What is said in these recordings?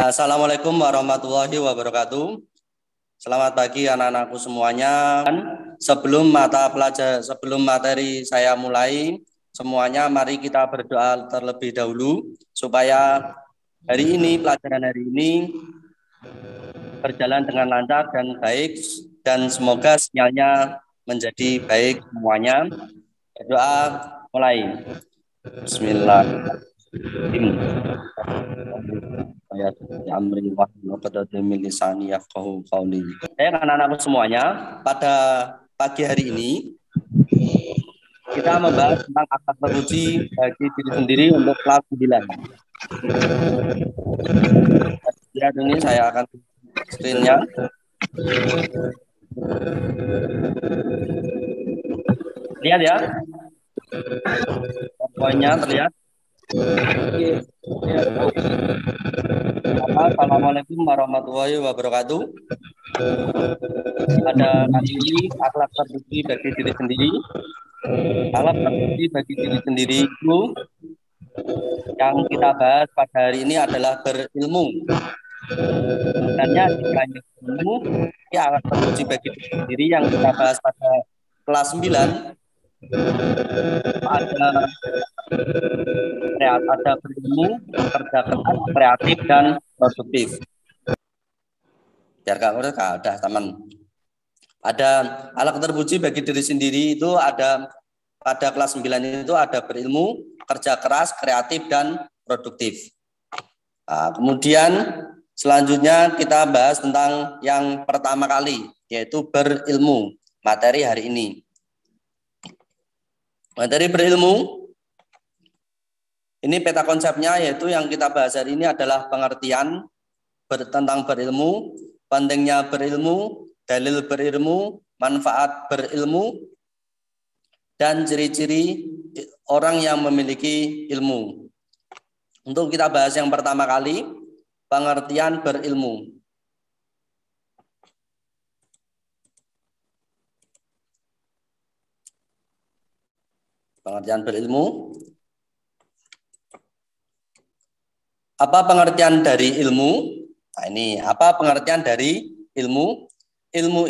Assalamualaikum warahmatullahi wabarakatuh. Selamat pagi anak-anakku semuanya. Sebelum materi saya mulai, semuanya mari kita berdoa terlebih dahulu supaya pelajaran hari ini berjalan dengan lancar dan baik, dan semoga sinyalnya menjadi baik semuanya. Berdoa mulai. Bismillahirrahmanirrahim. Anak-anakku semuanya, pada pagi hari ini kita membahas tentang akhlak terpuji bagi diri sendiri untuk kelas 9. Lihat ini, saya akan screen-nya. Lihat ya, poinnya terlihat. Assalamualaikum warahmatullahi wabarakatuh. Pada kali ini akhlak terpuji bagi diri sendiri. Akhlak terpuji bagi diri sendiri itu yang kita bahas pada hari ini adalah berilmu. Sebenarnya hanya ilmu, ya akhlak terpuji bagi diri sendiri yang kita bahas pada kelas 9 ada berilmu, kerja keras, kreatif, dan produktif. Biar ada teman. Ada akhlak terpuji bagi diri sendiri itu ada pada kelas 9 itu ada berilmu, kerja keras, kreatif, dan produktif. Nah, kemudian selanjutnya kita bahas tentang yang pertama kali, yaitu berilmu, materi hari ini. Materi berilmu, ini peta konsepnya, yaitu yang kita bahas hari ini adalah pengertian tentang berilmu, pentingnya berilmu, dalil berilmu, manfaat berilmu, dan ciri-ciri orang yang memiliki ilmu. Untuk kita bahas yang pertama kali, pengertian berilmu. Pengertian berilmu. Apa pengertian dari ilmu? Nah, ini apa pengertian dari ilmu? Ilmu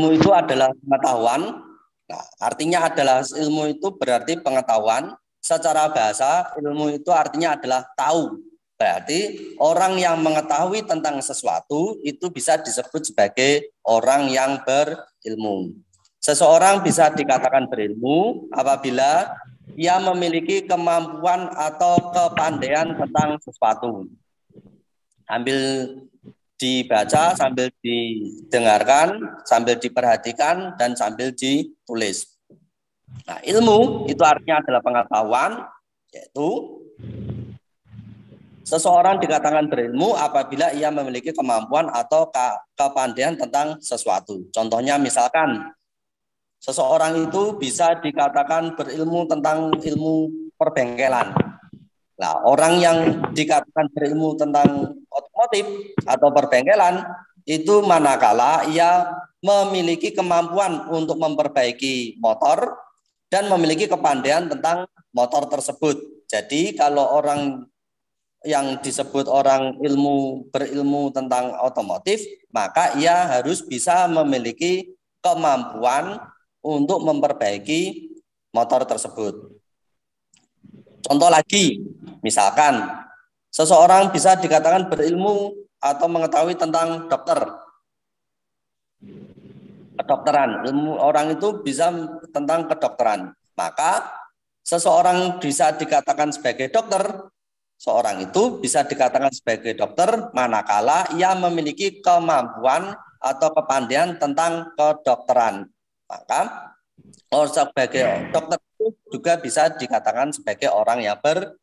itu adalah pengetahuan. Nah, artinya adalah ilmu itu berarti pengetahuan. Secara bahasa, ilmu itu artinya adalah tahu. Berarti orang yang mengetahui tentang sesuatu itu bisa disebut sebagai orang yang berilmu. Seseorang bisa dikatakan berilmu apabila ia memiliki kemampuan atau kepandaian tentang sesuatu. Sambil dibaca, sambil didengarkan, sambil diperhatikan, dan sambil ditulis. Nah, ilmu itu artinya adalah pengetahuan, yaitu seseorang dikatakan berilmu apabila ia memiliki kemampuan atau kepandaian tentang sesuatu. Contohnya misalkan, seseorang itu bisa dikatakan berilmu tentang ilmu perbengkelan. Nah, orang yang dikatakan berilmu tentang otomotif atau perbengkelan itu manakala ia memiliki kemampuan untuk memperbaiki motor dan memiliki kepandaian tentang motor tersebut. Jadi kalau orang yang disebut orang berilmu tentang otomotif, maka ia harus bisa memiliki kemampuan untuk memperbaiki motor tersebut. Contoh lagi, misalkan seseorang bisa dikatakan berilmu atau mengetahui tentang kedokteran. Ilmu orang itu bisa tentang kedokteran. Maka seseorang bisa dikatakan sebagai dokter. Seorang itu bisa dikatakan sebagai dokter manakala ia memiliki kemampuan atau kepandaian tentang kedokteran. Maka sebagai dokter itu juga bisa dikatakan sebagai orang yang berilmu.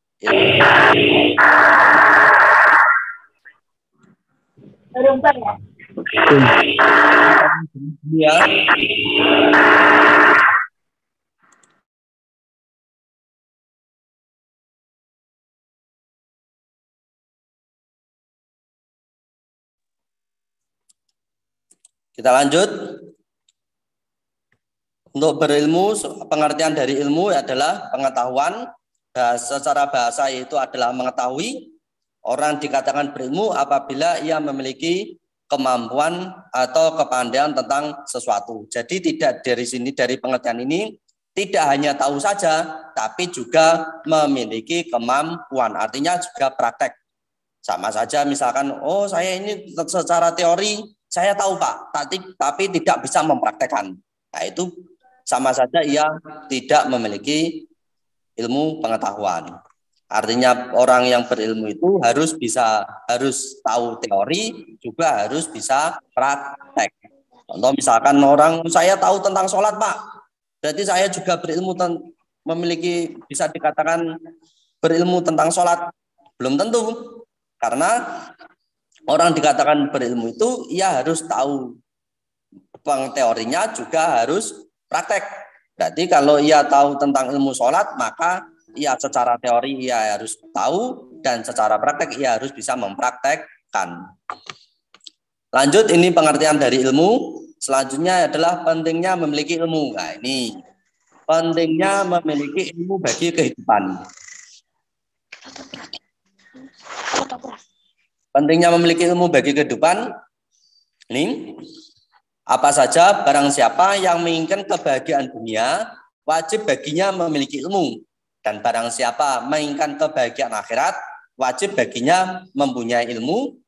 Ya. Kita lanjut. Untuk berilmu, pengertian dari ilmu adalah pengetahuan secara bahasa itu adalah mengetahui. Orang dikatakan berilmu apabila ia memiliki kemampuan atau kepandaian tentang sesuatu. Jadi tidak dari sini, dari pengertian ini, tidak hanya tahu saja, tapi juga memiliki kemampuan. Artinya juga praktek. Sama saja misalkan, oh saya ini secara teori, saya tahu Pak, tapi tidak bisa mempraktekkan. Nah itu sama saja ia tidak memiliki ilmu pengetahuan. Artinya orang yang berilmu itu harus tahu teori, juga harus bisa praktek. Contoh misalkan orang, saya tahu tentang sholat Pak, berarti saya juga berilmu memiliki, bisa dikatakan berilmu tentang sholat. Belum tentu, karena orang dikatakan berilmu itu ia harus tahu teorinya, juga harus praktek. Berarti kalau ia tahu tentang ilmu sholat, maka ia secara teori ia harus tahu, dan secara praktek ia harus bisa mempraktekkan. Lanjut, ini pengertian dari ilmu. Selanjutnya adalah pentingnya memiliki ilmu. Nah ini pentingnya memiliki ilmu bagi kehidupan. Pentingnya memiliki ilmu bagi kehidupan. Ini apa saja barang siapa yang menginginkan kebahagiaan dunia, wajib baginya memiliki ilmu. Dan barang siapa menginginkan kebahagiaan akhirat, wajib baginya mempunyai ilmu.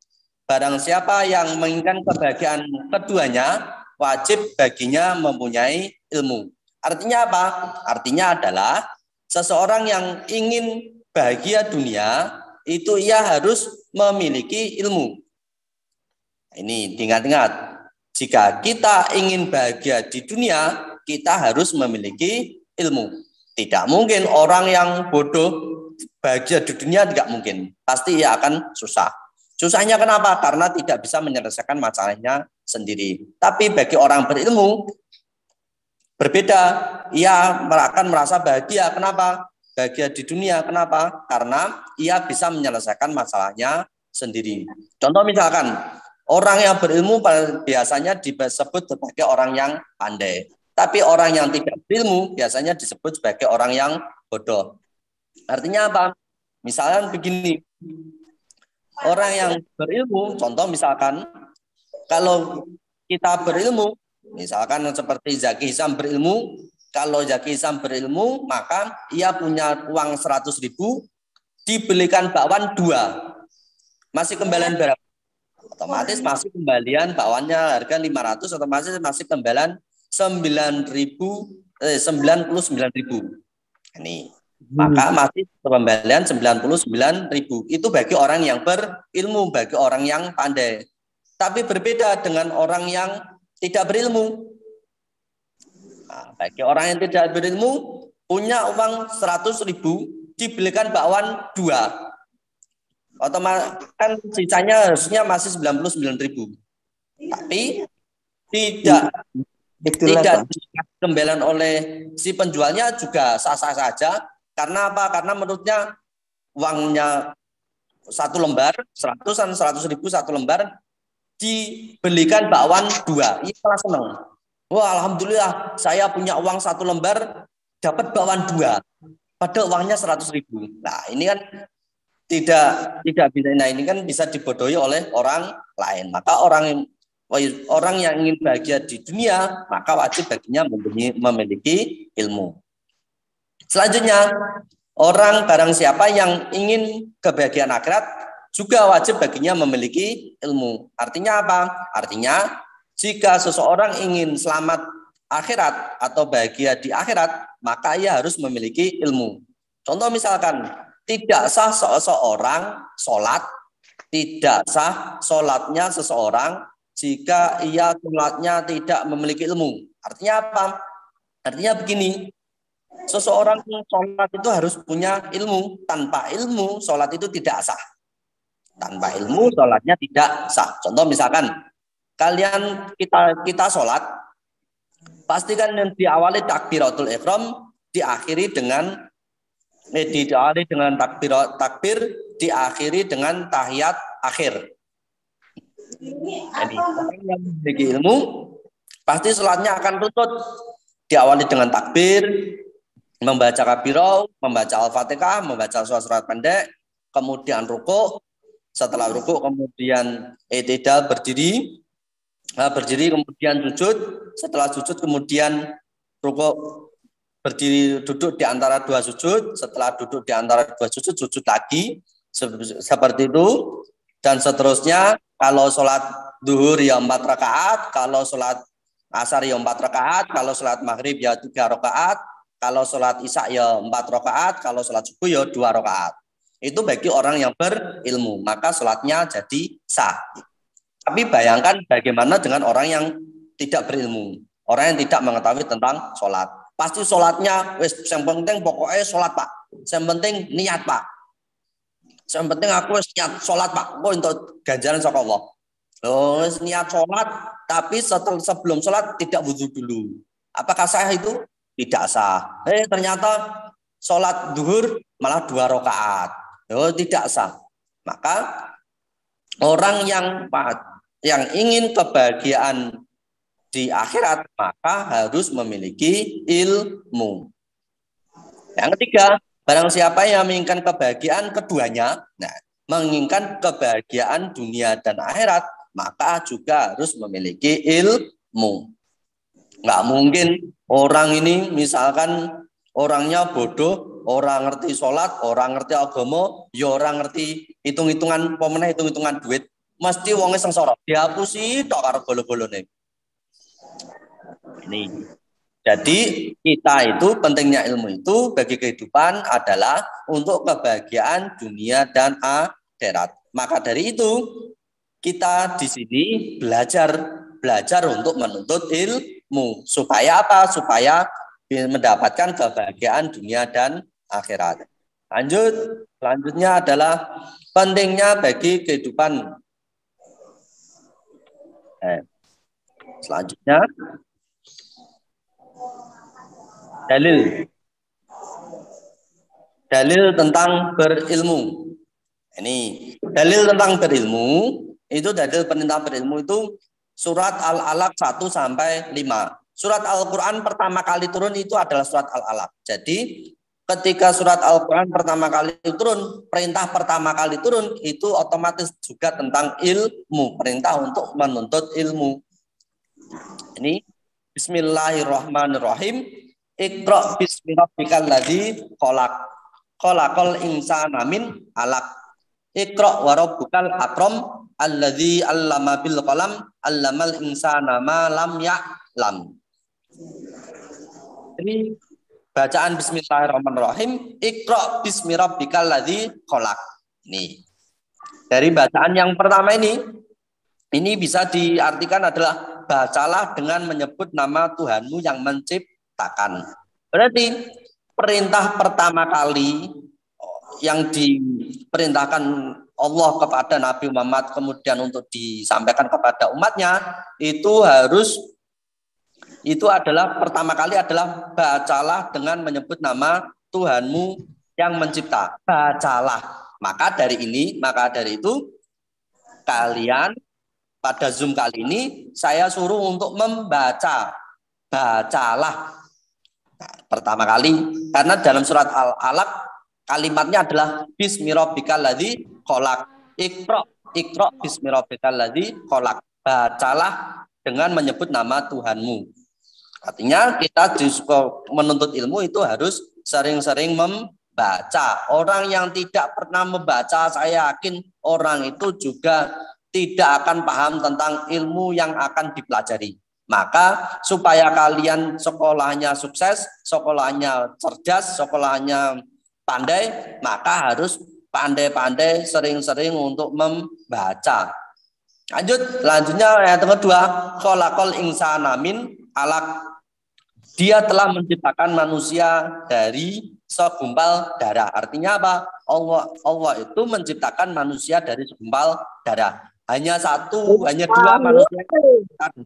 Barang siapa yang menginginkan kebahagiaan keduanya, wajib baginya mempunyai ilmu. Artinya apa? Artinya adalah seseorang yang ingin bahagia dunia, itu ia harus memiliki ilmu. Ini diingat-ingat. Jika kita ingin bahagia di dunia, kita harus memiliki ilmu. Tidak mungkin orang yang bodoh bahagia di dunia, tidak mungkin. Pasti ia akan susah. Susahnya kenapa? Karena tidak bisa menyelesaikan masalahnya sendiri. Tapi bagi orang berilmu, berbeda. Ia akan merasa bahagia. Kenapa? Bahagia di dunia. Kenapa? Karena ia bisa menyelesaikan masalahnya sendiri. Contoh misalkan, orang yang berilmu biasanya disebut sebagai orang yang pandai. Tapi orang yang tidak berilmu biasanya disebut sebagai orang yang bodoh. Artinya apa? Misalnya begini, orang yang berilmu, contoh misalkan, kalau kita berilmu, misalkan seperti Zaki Hisam berilmu, kalau Zaki Hisam berilmu, maka ia punya uang 100.000, dibelikan bakwan 2. Masih kembalian berapa? Otomatis masih kembalian bakwannya harga 500, otomatis masih kembalian 99.000. Ini maka masih pembelian 99.000. Itu bagi orang yang berilmu, bagi orang yang pandai. Tapi berbeda dengan orang yang tidak berilmu. Nah, bagi orang yang tidak berilmu, punya uang 100.000, dibelikan bakwan 2. Otomatis kan sisanya harusnya masih 99.000. Tapi tidak dikembalikan oleh si penjualnya juga sah-sah saja. Karena apa? Karena menurutnya uangnya 1 lembar, 100.000 1 lembar, dibelikan bakwan 2. Ia malah senang. Wah, alhamdulillah saya punya uang 1 lembar, dapat bakwan 2. Padahal uangnya 100.000. Nah, ini kan tidak bisa. Nah, ini kan bisa dibodohi oleh orang lain. Maka orang yang ingin bahagia di dunia, maka wajib baginya memiliki ilmu. Selanjutnya, orang barang siapa yang ingin kebahagiaan akhirat, juga wajib baginya memiliki ilmu. Artinya apa? Artinya jika seseorang ingin selamat akhirat atau bahagia di akhirat, maka ia harus memiliki ilmu. Contoh misalkan, tidak sah seseorang sholat, tidak sah sholatnya seseorang jika ia sholatnya tidak memiliki ilmu. Artinya apa? Artinya begini, seseorang sholat itu harus punya ilmu. Tanpa ilmu, sholat itu tidak sah. Tanpa ilmu, sholatnya tidak sah. Contoh misalkan, kita sholat, pastikan yang diawali takbiratul ihram, diakhiri dengan takbir, diakhiri dengan tahiyat akhir. Jadi orang yang memiliki ilmu pasti sholatnya akan runtut, diawali dengan takbir, membaca kabiro, membaca Al-Fatihah, membaca surat-surat pendek, kemudian rukuk, setelah rukuk kemudian i'tidal berdiri, kemudian sujud, setelah sujud kemudian rukuk, berdiri duduk di antara dua sujud, setelah duduk di antara dua sujud, sujud lagi, seperti itu, dan seterusnya. Kalau sholat duhur ya 4 rakaat, kalau sholat asar ya 4 rakaat, kalau sholat maghrib ya 3 rakaat, kalau sholat isya ya 4 rakaat, kalau sholat subuh ya 2 rakaat. Itu bagi orang yang berilmu, maka sholatnya jadi sah. Tapi bayangkan bagaimana dengan orang yang tidak berilmu, orang yang tidak mengetahui tentang sholat. Pasti sholatnya, wis yang penting pokoknya sholat Pak, yang penting niat Pak, yang penting aku niat sholat Pak, aku untuk ganjaran sama Allah. Oh, niat sholat, tapi sebelum sholat tidak wudhu dulu. Apakah sah itu? Tidak sah. Ternyata sholat duhur malah 2 rakaat. Oh, tidak sah. Maka orang yang ingin kebahagiaan di akhirat, maka harus memiliki ilmu. Yang ketiga, barang siapa yang menginginkan kebahagiaan keduanya, menginginkan kebahagiaan dunia dan akhirat, maka juga harus memiliki ilmu. Nggak mungkin orang ini misalkan orangnya bodoh, orang ngerti sholat, orang ngerti agama, ya orang ngerti hitung-hitungan pemenang, hitung-hitungan duit, mesti wongnya sengsara. Dihapusi tok karo bolo-bolone. Ini. Jadi kita itu pentingnya ilmu itu bagi kehidupan adalah untuk kebahagiaan dunia dan akhirat. Maka dari itu kita di sini belajar untuk menuntut ilmu. Supaya apa? Supaya mendapatkan kebahagiaan dunia dan akhirat. Selanjutnya adalah pentingnya bagi kehidupan. Selanjutnya dalil tentang berilmu. Ini dalil tentang berilmu, itu dalil perintah berilmu itu surat Al-Alaq 1 sampai 5. Surat Al-Qur'an pertama kali turun itu adalah surat Al-Alaq. Jadi ketika surat Al-Qur'an pertama kali turun, perintah pertama kali turun itu otomatis juga tentang ilmu, perintah untuk menuntut ilmu. Ini Bismillahirrahmanirrahim. Iqra bismi rabbikal ladzi khalaq. Khalaqal insana min 'alaq. Iqra wa rabbukal akram alladzi 'allama bil qalam 'allamal insana ma lam ya'lam. Ini bacaan Bismillahirrahmanirrahim. Iqra bismi rabbikal ladzi khalaq. Ini. Dari bacaan yang pertama ini bisa diartikan adalah bacalah dengan menyebut nama Tuhanmu yang menciptakan. Berarti perintah pertama kali yang diperintahkan Allah kepada Nabi Muhammad kemudian untuk disampaikan kepada umatnya itu adalah pertama kali adalah bacalah dengan menyebut nama Tuhanmu yang mencipta. Bacalah. Maka dari itu kalian pada Zoom kali ini saya suruh untuk membaca. Bacalah. Nah, pertama kali karena dalam surat Al-Alaq kalimatnya adalah bismi rabbikal ladzi khalaq. Iqra bismi rabbikal ladzi khalaq. Bacalah dengan menyebut nama Tuhanmu. Artinya kita menuntut ilmu itu harus sering-sering membaca. Orang yang tidak pernah membaca, saya yakin orang itu juga tidak akan paham tentang ilmu yang akan dipelajari. Maka supaya kalian sekolahnya sukses, sekolahnya cerdas, sekolahnya pandai, maka harus pandai-pandai sering-sering untuk membaca. Lanjutnya ayat kedua, khalaqal insana min 'alaq. Dia telah menciptakan manusia dari segumpal darah. Artinya apa? Allah itu menciptakan manusia dari segumpal darah. Hanya dua manusia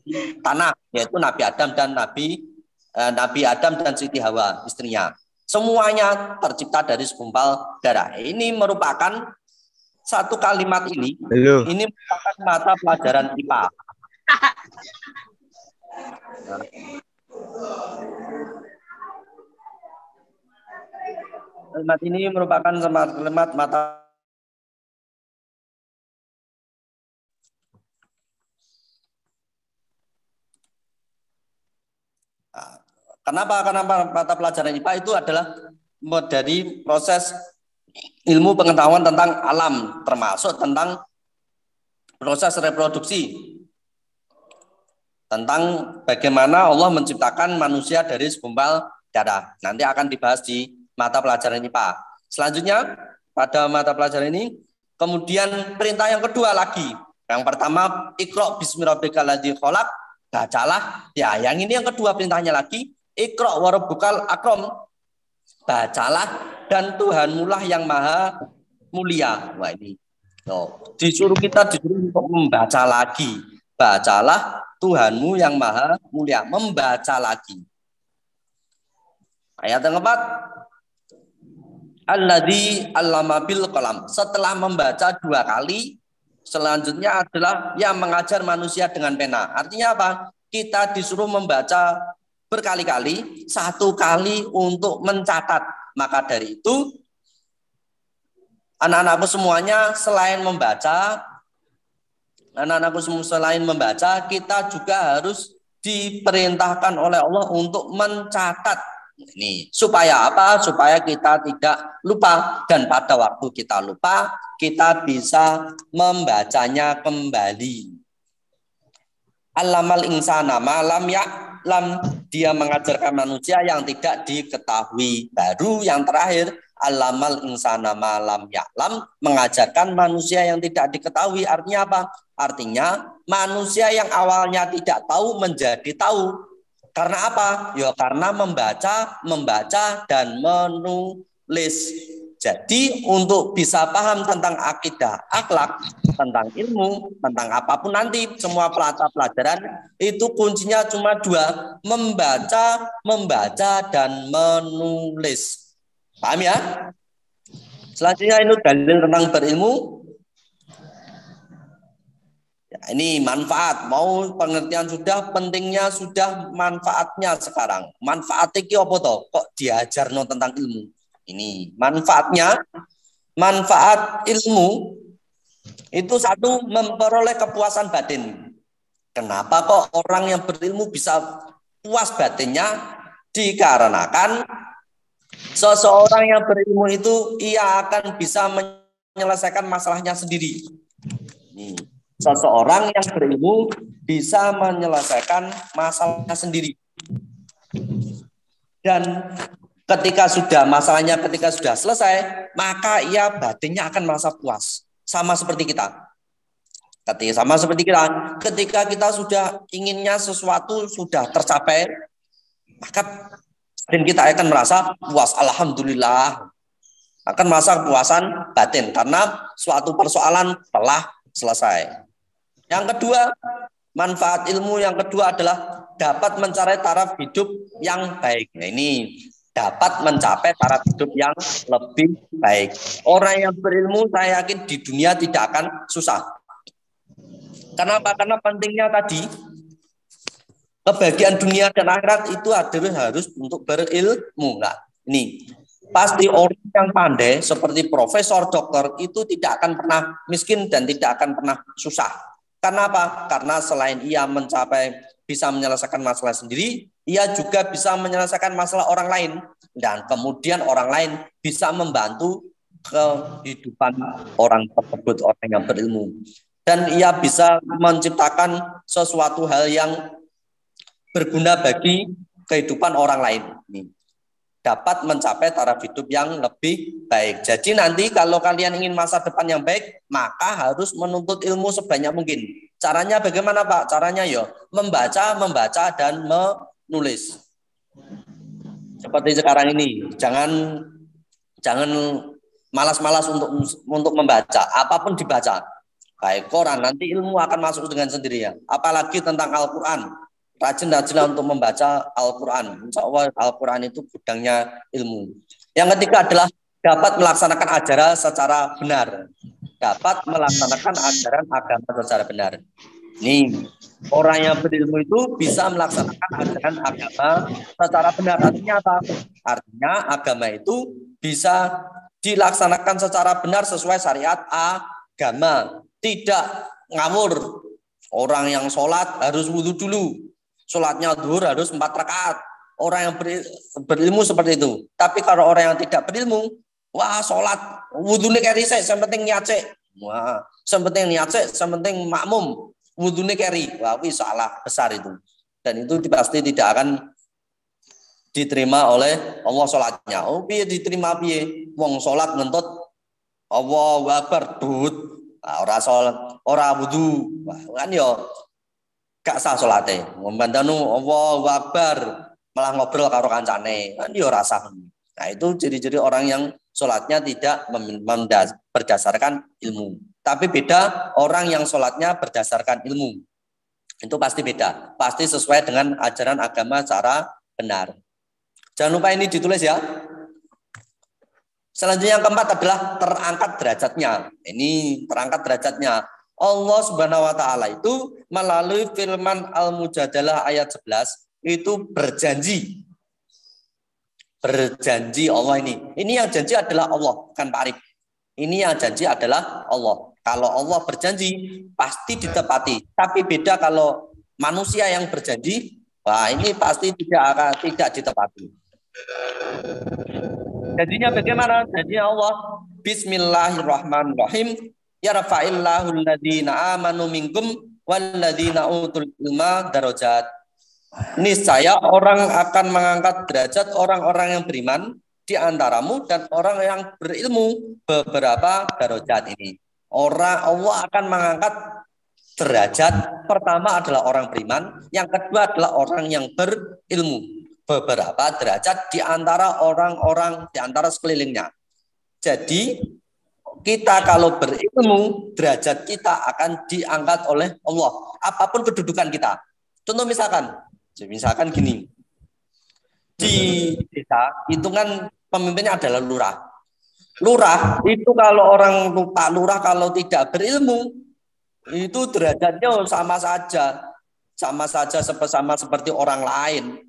di tanah, yaitu Nabi Adam dan Nabi Adam dan Siti Hawa, istrinya. Semuanya tercipta dari segumpal darah. Ini merupakan satu kalimat ini merupakan mata pelajaran IPA. kalimat ini merupakan kalimat mata. Kenapa mata pelajaran IPA itu adalah dari proses ilmu pengetahuan tentang alam, termasuk tentang proses reproduksi, tentang bagaimana Allah menciptakan manusia dari segumpal darah. Nanti akan dibahas di mata pelajaran IPA. Selanjutnya pada mata pelajaran ini kemudian perintah yang kedua lagi. Yang pertama, Iqra bismi rabbikal ladzi khalaq, bacalah. Ya, yang ini yang kedua perintahnya lagi, Iqra wa rabbukal akram, bacalah dan Tuhanmulah yang maha mulia. Wah ini, disuruh untuk membaca lagi. Bacalah Tuhanmu yang maha mulia, membaca lagi. Ayat yang keempat, alladzi 'allama bil qalam. Setelah membaca 2 kali, selanjutnya adalah yang mengajar manusia dengan pena. Artinya apa? Kita disuruh membaca berkali-kali, 1 kali untuk mencatat. Maka dari itu, anak-anakku semuanya selain membaca, kita juga harus diperintahkan oleh Allah untuk mencatat. Ini supaya apa? Supaya kita tidak lupa, dan pada waktu kita lupa, kita bisa membacanya kembali. Allamal insana ma lam ya'lam, dia mengajarkan manusia yang tidak diketahui. Baru yang terakhir, allamal insana ma lam ya'lam, mengajarkan manusia yang tidak diketahui. Artinya apa? Artinya manusia yang awalnya tidak tahu menjadi tahu. Karena apa? Ya karena membaca dan menulis. Jadi untuk bisa paham tentang akidah, akhlak, tentang ilmu, tentang apapun nanti, semua pelajaran itu kuncinya cuma 2, membaca dan menulis. Paham ya? Selanjutnya ini dalil tentang berilmu. Ya, ini manfaat, mau pengertian sudah, pentingnya sudah, manfaatnya sekarang. Manfaatnya apa toh? Kok diajarno tentang ilmu? Ini manfaatnya, manfaat ilmu itu 1, memperoleh kepuasan batin. Kenapa kok orang yang berilmu bisa puas batinnya? Dikarenakan seseorang yang berilmu itu ia akan bisa menyelesaikan masalahnya sendiri. Nih, seseorang yang berilmu bisa menyelesaikan masalahnya sendiri. Dan ketika sudah selesai, maka ia batinnya akan merasa puas. Sama seperti kita. Ketika kita sudah inginnya sesuatu sudah tercapai, maka dan kita akan merasa puas. Alhamdulillah. Akan merasa kepuasan batin karena suatu persoalan telah selesai. Yang kedua, manfaat ilmu yang kedua adalah dapat mencari taraf hidup yang baik. Nah, ini dapat mencapai taraf hidup yang lebih baik. Orang yang berilmu saya yakin di dunia tidak akan susah. Kenapa? Karena pentingnya tadi kebahagiaan dunia dan akhirat itu harus untuk berilmu. Nah, ini pasti orang yang pandai seperti profesor, dokter itu tidak akan pernah miskin dan tidak akan pernah susah. Karena apa? Karena selain ia bisa menyelesaikan masalah sendiri, ia juga bisa menyelesaikan masalah orang lain. Dan kemudian orang lain bisa membantu kehidupan orang tersebut, orang yang berilmu. Dan ia bisa menciptakan sesuatu hal yang berguna bagi kehidupan orang lain. Dapat mencapai taraf hidup yang lebih baik. Jadi nanti kalau kalian ingin masa depan yang baik, maka harus menuntut ilmu sebanyak mungkin. Caranya bagaimana Pak? Caranya ya membaca dan menulis. Seperti sekarang ini, jangan malas-malas untuk membaca. Apapun dibaca. Baik Quran, nanti ilmu akan masuk dengan sendirinya. Apalagi tentang Al-Quran. Rajin-rajinlah untuk membaca Al-Quran. Insya Allah Al-Quran itu gudangnya ilmu. Yang ketiga adalah dapat melaksanakan ajaran secara benar. Dapat melaksanakan ajaran agama secara benar. Nih, orang yang berilmu itu bisa melaksanakan ajaran agama secara benar. Artinya apa? Artinya agama itu bisa dilaksanakan secara benar sesuai syariat agama. Tidak ngawur. Orang yang sholat harus wudhu dulu. Sholatnya zuhur harus 4 rakaat. Orang yang berilmu seperti itu. Tapi kalau orang yang tidak berilmu, wah sholat wudhunya keri sih, yang penting nyacek. Wah, yang penting nyacek, yang penting makmum. Wudhunya keri. Wah, ini salah besar itu. Dan itu pasti tidak akan diterima oleh Allah sholatnya. Oh, piye diterima piye? Wong sholat ngentut Allahu Akbar but. Nah, ora sholat, ora wudu. Kan yo gak sah salate. Membandanu Allahu Akbar malah ngobrol karo kancane. Kan yo ora sah. Nah, itu ciri-ciri orang yang sholatnya tidak berdasarkan ilmu. Tapi beda orang yang sholatnya berdasarkan ilmu. Itu pasti beda. Pasti sesuai dengan ajaran agama secara benar. Jangan lupa ini ditulis ya. Selanjutnya yang keempat adalah terangkat derajatnya. Ini terangkat derajatnya. Allah Subhanahu wa taala itu melalui firman Al-Mujadalah ayat 11 itu berjanji. Berjanji Allah ini. Ini yang janji adalah Allah, bukan Pak Arif. Ini yang janji adalah Allah. Kalau Allah berjanji pasti ditepati. Tapi beda kalau manusia yang berjanji, wah ini pasti tidak ditepati. Jadinya bagaimana? Jadinya Allah Bismillahirrahmanirrahim. Yarfa'illahu alladhina amanu minkum walladhina utul ilma darajat. Niscaya orang akan mengangkat derajat orang-orang yang beriman di antaramu dan orang yang berilmu beberapa darajat ini. Allah akan mengangkat derajat pertama adalah orang beriman, yang kedua adalah orang yang berilmu. Beberapa derajat di antara orang-orang di antara sekelilingnya. Jadi kita kalau berilmu, derajat kita akan diangkat oleh Allah. Apapun kedudukan kita. Contoh misalkan gini. Di desa itu kan pemimpinnya adalah lurah. Lurah itu kalau orang Pak Lurah kalau tidak berilmu itu derajatnya sama saja. Sama saja sama seperti orang lain.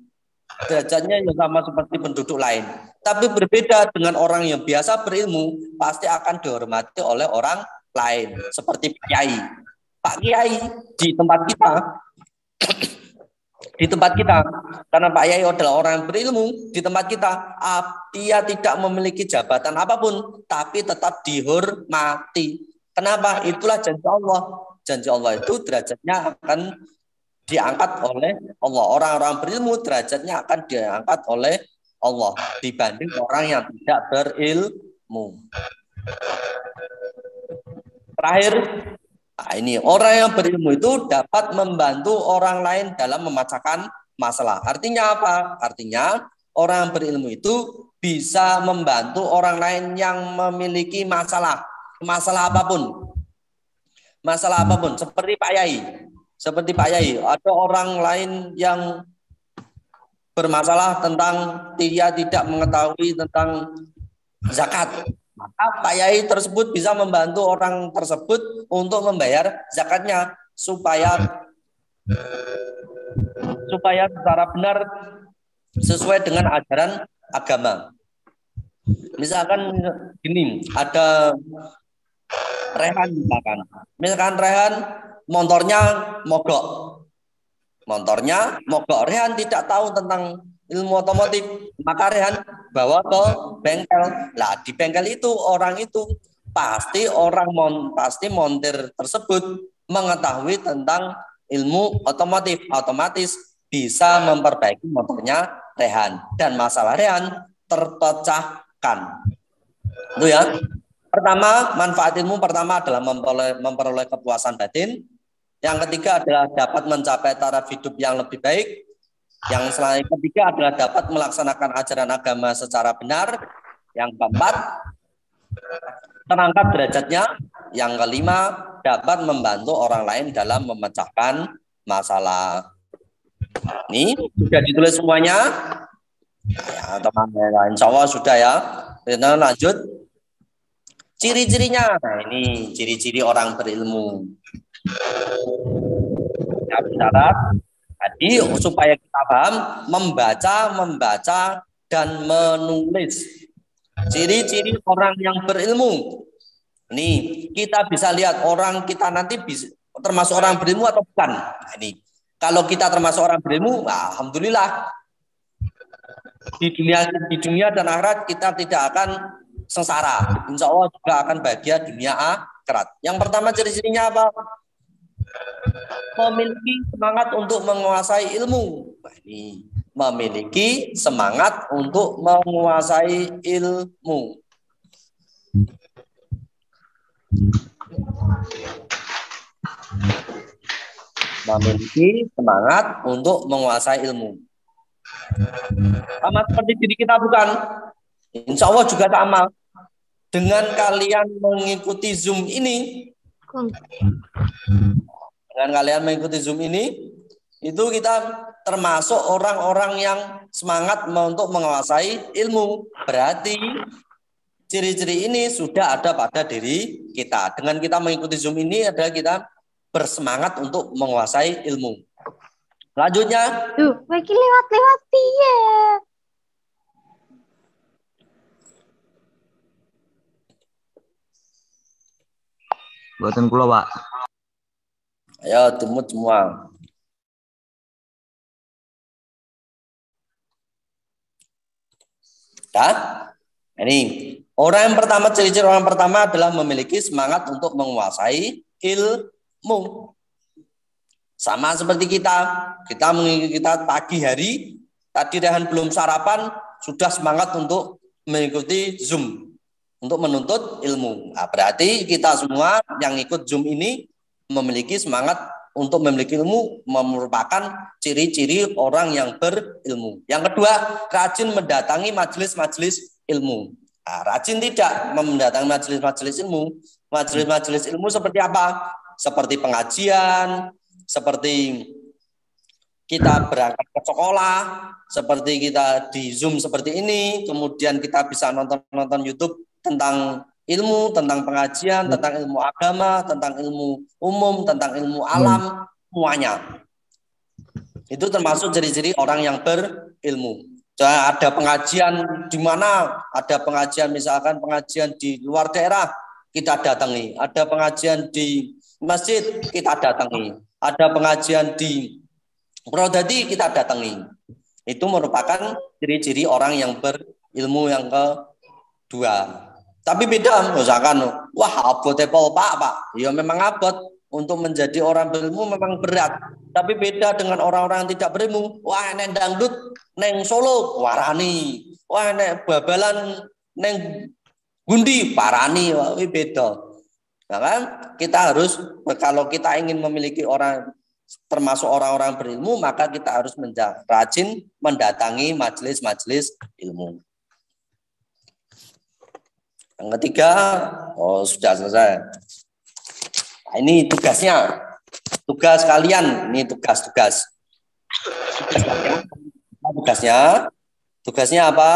Derajatnya yang sama seperti penduduk lain. Tapi berbeda dengan orang yang biasa berilmu, pasti akan dihormati oleh orang lain. Seperti Pak Kiai. Pak Kiai di tempat kita, karena Pak Kiai adalah orang yang berilmu, di tempat kita, dia tidak memiliki jabatan apapun, tapi tetap dihormati. Kenapa? Itulah janji Allah. Janji Allah itu derajatnya akan diangkat oleh Allah. Orang-orang berilmu derajatnya akan diangkat oleh Allah dibanding orang yang tidak berilmu. Terakhir, ini orang yang berilmu itu dapat membantu orang lain dalam memecahkan masalah. Artinya apa? Artinya orang yang berilmu itu bisa membantu orang lain yang memiliki masalah apapun. Masalah apapun, seperti Pak Yai. Seperti Pak Yai, ada orang lain yang bermasalah tentang dia tidak mengetahui tentang zakat. Maka Pak Yai tersebut bisa membantu orang tersebut untuk membayar zakatnya supaya secara benar sesuai dengan ajaran agama. Misalkan gini, ada Rehan misalkan Rehan motornya mogok. Rehan tidak tahu tentang ilmu otomotif, maka Rehan bawa ke bengkel. Lah di bengkel itu orang itu pasti montir tersebut mengetahui tentang ilmu otomotif, otomatis bisa memperbaiki motornya Rehan dan masalah Rehan terpecahkan. Itu ya. Pertama, manfaat ilmu pertama adalah memperoleh kepuasan batin. Yang ketiga adalah dapat mencapai taraf hidup yang lebih baik. Yang ketiga adalah dapat melaksanakan ajaran agama secara benar. Yang keempat, terangkat derajatnya. Yang kelima, dapat membantu orang lain dalam memecahkan masalah. Ini sudah ditulis semuanya. Ya, teman-teman, insya Allah sudah ya. Kita lanjut. Ciri-cirinya, nah ini ciri-ciri orang berilmu. Ya, syarat tadi supaya kita paham membaca dan menulis. Ciri-ciri orang yang berilmu. Nih, kita bisa lihat orang kita nanti bisa termasuk orang berilmu atau bukan. Nah, ini kalau kita termasuk orang berilmu, alhamdulillah di dunia dan akhirat kita tidak akan sengsara. Insya Allah juga akan bahagia dunia akhirat. Yang pertama ciri-cirinya apa? Memiliki semangat untuk menguasai ilmu. Nah, ini memiliki semangat untuk menguasai ilmu. Memiliki semangat untuk menguasai ilmu. Sama seperti diri kita bukan? Insya Allah juga sama. Dengan kalian mengikuti Zoom ini, itu kita termasuk orang-orang yang semangat untuk menguasai ilmu. Berarti ciri-ciri ini sudah ada pada diri kita. Dengan kita mengikuti Zoom ini adalah kita bersemangat untuk menguasai ilmu. Lanjutnya. Lagi lewat-lewat ya. Buatan kula, Pak. Ayo, timut semua. Ini orang yang pertama, ciri-ciri orang pertama adalah memiliki semangat untuk menguasai ilmu. Sama seperti kita mengikuti pagi hari, tadi Rehan belum sarapan, sudah semangat untuk mengikuti Zoom untuk menuntut ilmu. Nah, berarti kita semua yang ikut Zoom ini memiliki semangat untuk memiliki ilmu, merupakan ciri-ciri orang yang berilmu. Yang kedua, rajin mendatangi majelis-majelis ilmu. Nah, rajin tidak mendatangi majelis-majelis ilmu. Majelis-majelis ilmu seperti apa? Seperti pengajian, seperti kita berangkat ke sekolah, seperti kita di Zoom seperti ini, kemudian kita bisa nonton YouTube tentang ilmu, tentang pengajian, tentang ilmu agama, tentang ilmu umum, tentang ilmu alam, semuanya. Itu termasuk ciri-ciri orang yang berilmu. Ada pengajian di mana, ada pengajian misalkan pengajian di luar daerah, kita datangi. Ada pengajian di masjid, kita datangi. Ada pengajian di Prodadi, kita datangi. Itu merupakan ciri-ciri orang yang berilmu yang kedua. Tapi beda, misalkan, wah abot Pak. Ya memang abot. Untuk menjadi orang berilmu memang berat. Tapi beda dengan orang-orang yang tidak berilmu. Wah neng dangdut, neng Solo, warani. Wah neng babalan, neng gundi, parani. Wah beda. Nah, kan? Kita harus, kalau kita ingin memiliki orang, termasuk orang-orang berilmu, maka kita harus rajin mendatangi majelis-majelis ilmu. Yang ketiga, sudah selesai. Nah, ini tugasnya, tugas kalian, ini tugas. Tugasnya apa?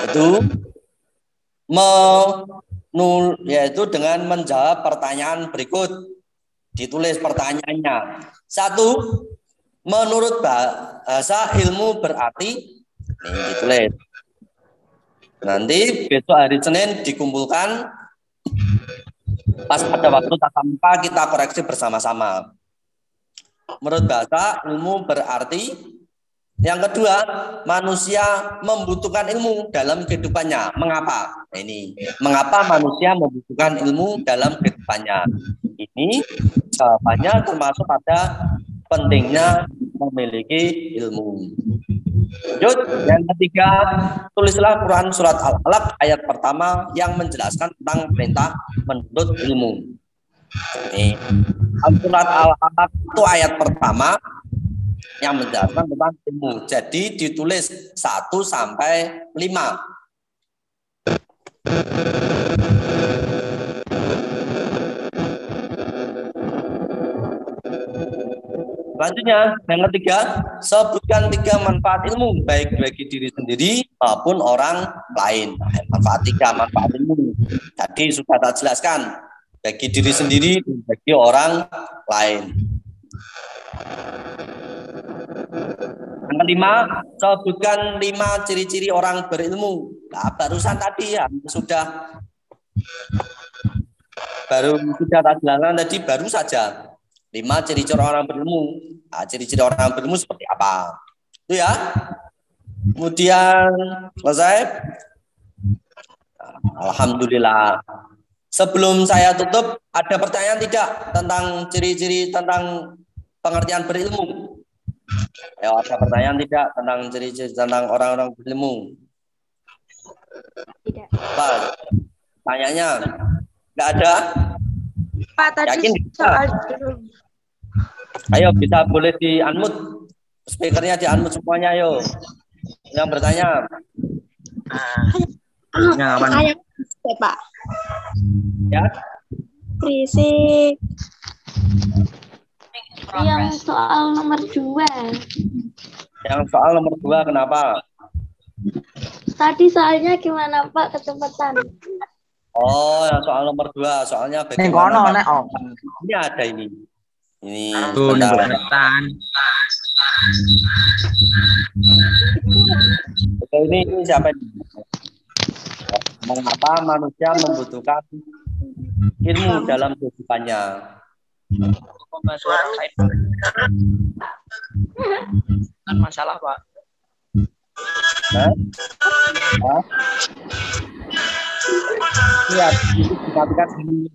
Itu yaitu dengan menjawab pertanyaan berikut. Ditulis pertanyaannya. 1, menurut bahasa ilmu berarti, ini ditulis. Nanti besok hari Senin dikumpulkan, pas pada waktu tatap muka kita koreksi bersama-sama. Menurut bahasa ilmu berarti, yang kedua, manusia membutuhkan ilmu dalam kehidupannya. Mengapa? Nah, ini mengapa manusia membutuhkan ilmu dalam kehidupannya? Ini jawabannya termasuk pada pentingnya memiliki ilmu. Lanjut, yang ketiga, tulislah Quran surat Al-Alaq ayat pertama yang menjelaskan tentang perintah menuntut ilmu. Ini surat Al-Alaq itu ayat pertama yang menjelaskan tentang ilmu. Jadi ditulis 1 sampai 5. Selanjutnya, yang ketiga, sebutkan 3 manfaat ilmu, baik bagi diri sendiri maupun orang lain. Manfaat 3, manfaat ilmu. Tadi sudah tak jelaskan, bagi diri sendiri dan bagi orang lain. Yang kelima, sebutkan 5 ciri-ciri orang berilmu. Nah, barusan tadi ya sudah tadi tadi baru saja 5 ciri-ciri orang berilmu. Nah, ciri-ciri orang berilmu seperti apa? Itu ya. Kemudian selesai. Alhamdulillah. Sebelum saya tutup, ada pertanyaan tidak tentang ciri-ciri tentang pengertian berilmu? Ya, ada pertanyaan tidak tentang ciri-ciri tentang orang-orang berilmu? Tidak. Pak, tanyanya nggak ada? Pak, tadi Yakin? soal Ayo, bisa boleh di unmute. Speakernya di unmute semuanya, ayo. Yang bertanya. saya Pak. Ya. Berisik. Yang soal nomor 2. Yang soal nomor 2 kenapa? Tadi soalnya gimana Pak kecepatan? Oh, yang soal nomor 2, soalnya Ning kono nek ini ada ini. Ini tuh sebentar. Oke, ini siapa ini? Mengapa manusia membutuhkan ilmu dalam kehidupannya? Kan masalah Pak. Hah? Lihat, itu dikatakan ini.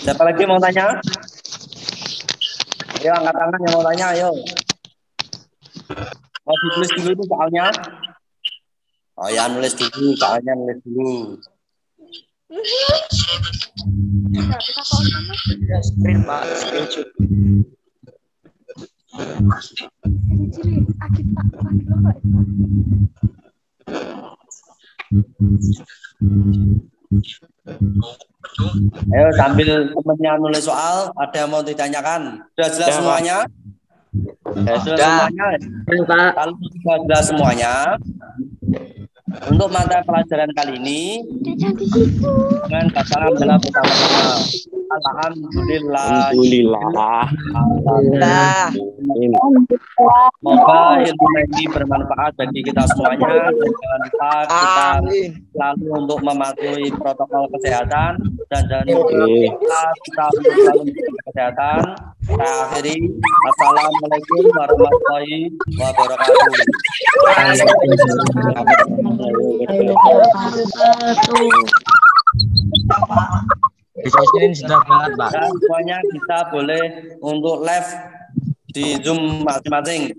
Siapa lagi mau tanya? Ayo angkat tangan yang mau tanya, ayo. Mau ditulis dulu itu soalnya. Oh ya, nulis dulu, soalnya nulis dulu. Ya, screen Pak, screenshot. Ayo sambil temennya nulis soal, ada yang mau ditanyakan? Sudah jelas semuanya? Sudah semuanya. Kalau sudah jelas semuanya, untuk mata pelajaran kali ini dengan pasangan dalam bersama-sama. Alhamdulillah. Semoga ilmu ini bermanfaat bagi kita semuanya. Dan jangan lupa kita selalu untuk mematuhi protokol kesehatan dan jangan lupa kita selalu menjaga kesehatan. Saya akhiri. Assalamualaikum warahmatullahi wabarakatuh. Ini sudah banget, Pak. Dan semuanya kita boleh untuk live di Zoom masing-masing.